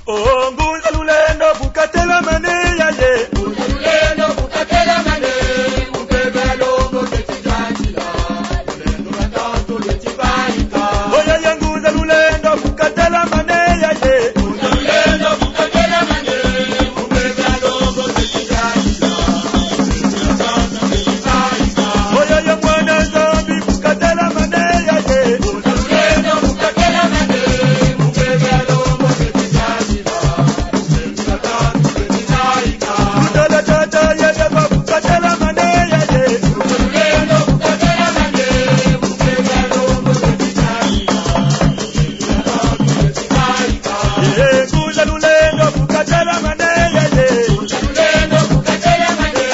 Oh, ngunza lulendo bukatela mane ya ye. Ngunza lulendo bukatela mane, mupebelo ngote chijajila. Lulendo ratanto lechibaika. Oya ya ngunza lulendo bukatela mane ya ye. Ngunza lulendo bukatela mane, mupebelo ngote chijajila. Lulendo ratanto lechibaika. Oya ya mwana zambi bukatela mane ya ye. Ngunza lulendo bukatela mane, mupebelo ngote chijajila. Lulendo ratanto lechibaika. Kutala tata ya deba bukatela mane ya ye. Lulendo bukatela mane, mupebelo ngote chijajila. Lulendo ratanto lechibaika. Eh, ngunza lulendo bukatela mane ya ye. Lulendo bukatela mane,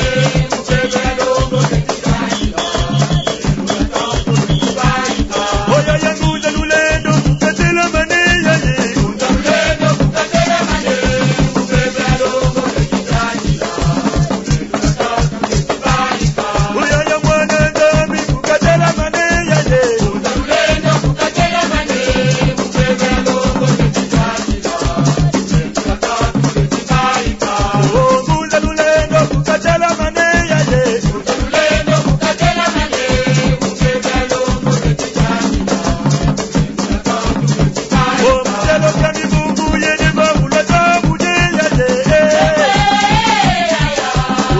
mupebelo ngote chijajila. Lulendo ratanto lechibaika. Oya ya ngunza lulendo bukatela mane ya ye. Lulendo bukatela mane, mupebelo ngote chijajila. Lulendo ratanto lechibaika. Oya ya mwana zambi bukatela mane ya ye. Lulendo bukatela mane, mupebelo ngote chijajila. Lulendo ratanto lechibaika. Oh, ngunza lulendo bukatela mane ya ye. Lulendo bukatela mane, mupebelo ngote chijajila. Lulendo ratanto lechibaika. Oh, mchelo kani mungu ye deba ulata muje ya ye.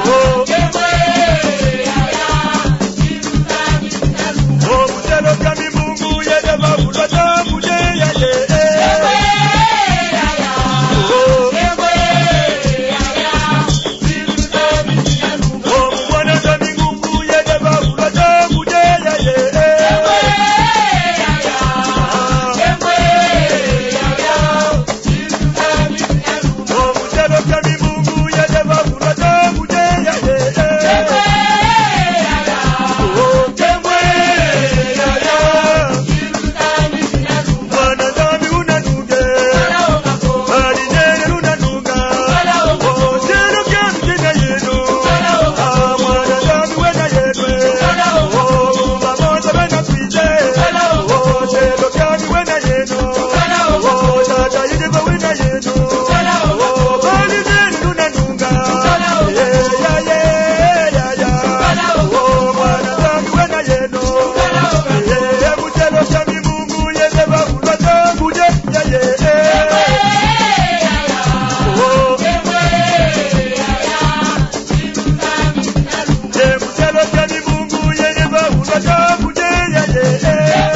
Oh, oh, mchelo kani mungu ye deba ulata muje ya ye. Oh, oh, mwana zambi mungu ye deba ulata muje ya ye. Oh, mchelo kani mungu ye deba ulata muje ya ye. Oh, kemwe ya ya. Mwana zambi unanuge. Alinere unanuga. Oh, chelo kemi jina yenu. Ah, mwana zambi wena yenwe. Oh, mamoza wena kwize. Oh, chelo kemi wena yenu. Oh, tata yideba wena yenu. Oh, alinere unanuga. Yeah, yeah, yeah, yeah, yeah. Oh, mwana zambi wena yenu. Yeah, mchelo kemi mungu yedeba ulata muje. Yeah, yeah, yeah. Oh, mchelo kemi mungu yedeba ulata muje. Yeah, yeah, yeah.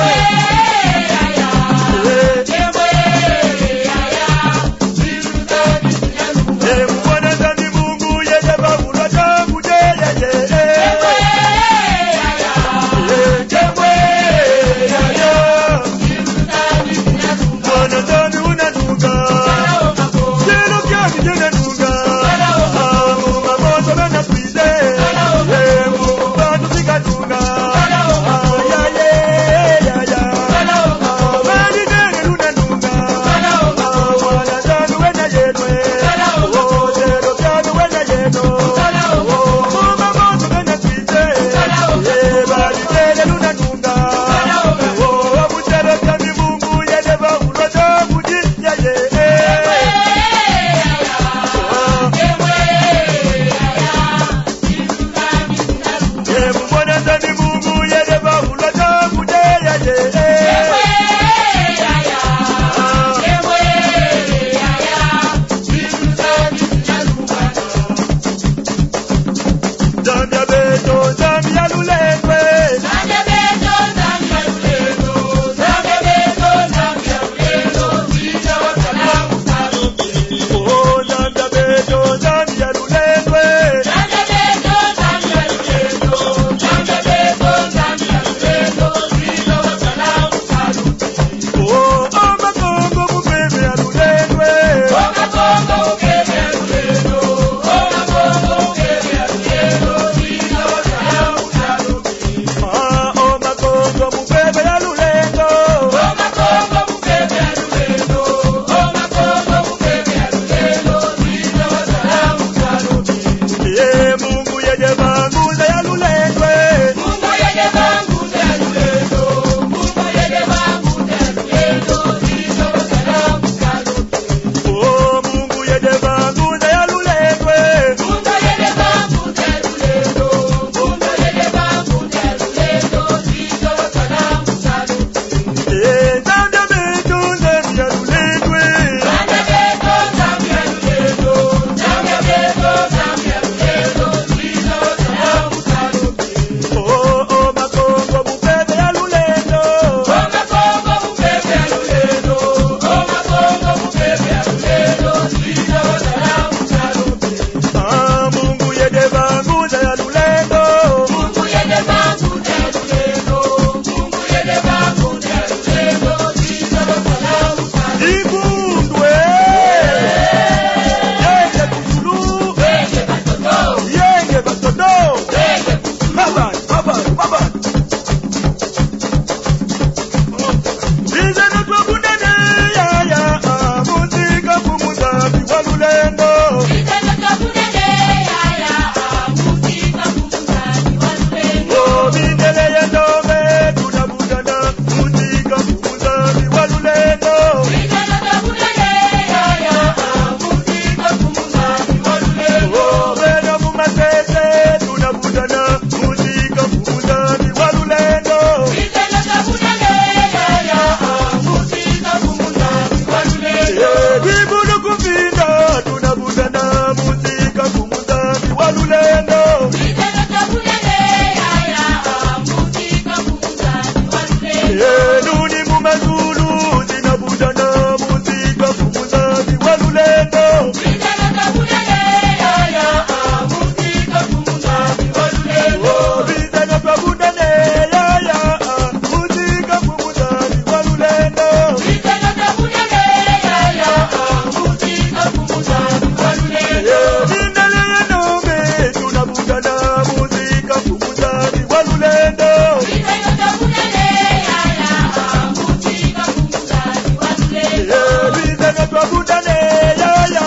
twabudane yaya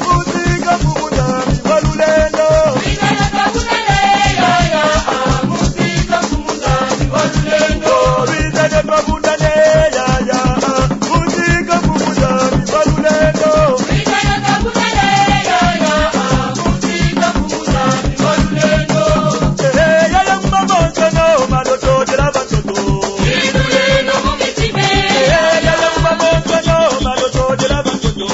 muzika kumudami walulendo bizane twabudane yaya muzika kumudami walulendo yaya mbamongono maloto jela batoto yaya mbamongono maloto jela batoto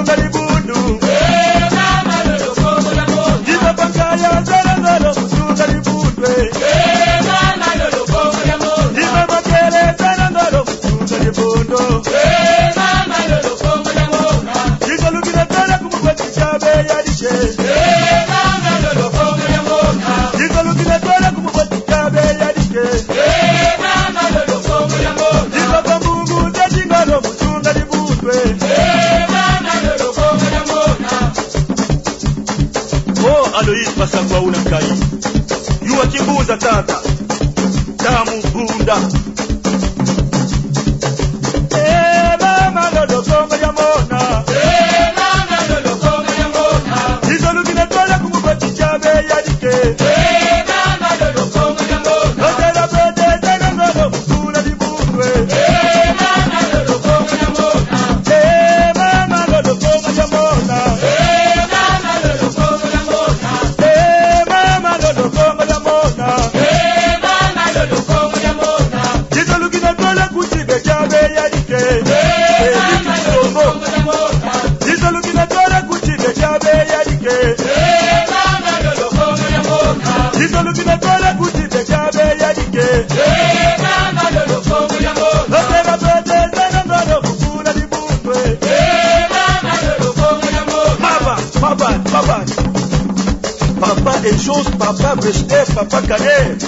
mutunga libundu Jizo pankaya zara zara mutunga libundwe Jizo makere zara zara mutunga libundo Jizo lukina zara kumubati chabe yadishe Jizo lukina zara kumubati chabe yadishe Jizo kamungu zazingaro mutunga libundwe Oh, Alois Basakwa unakai Yuwa kimbuza tata Damu bunda Mama lodo konga ya mona Jizo lukina tola kumubati chabe yadike Lotera pete tena ngodo mukula libundwe Mama lodo konga ya mona Mama lodo konga ya mona Jizo lukina tola kuchibe chabe yadike Jizo lukina tola kuchibe chabe yadike Jizo lukina tola kuchibe chabe yadike Lotera pete tena ngodo mukula libundwe Papa Papa et chose, papa Brechner, papa Canet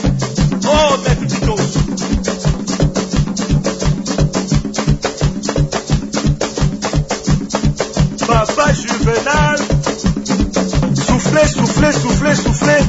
Oh mes petits dos Papa Juvenal Soufflez, soufflez, soufflez, soufflez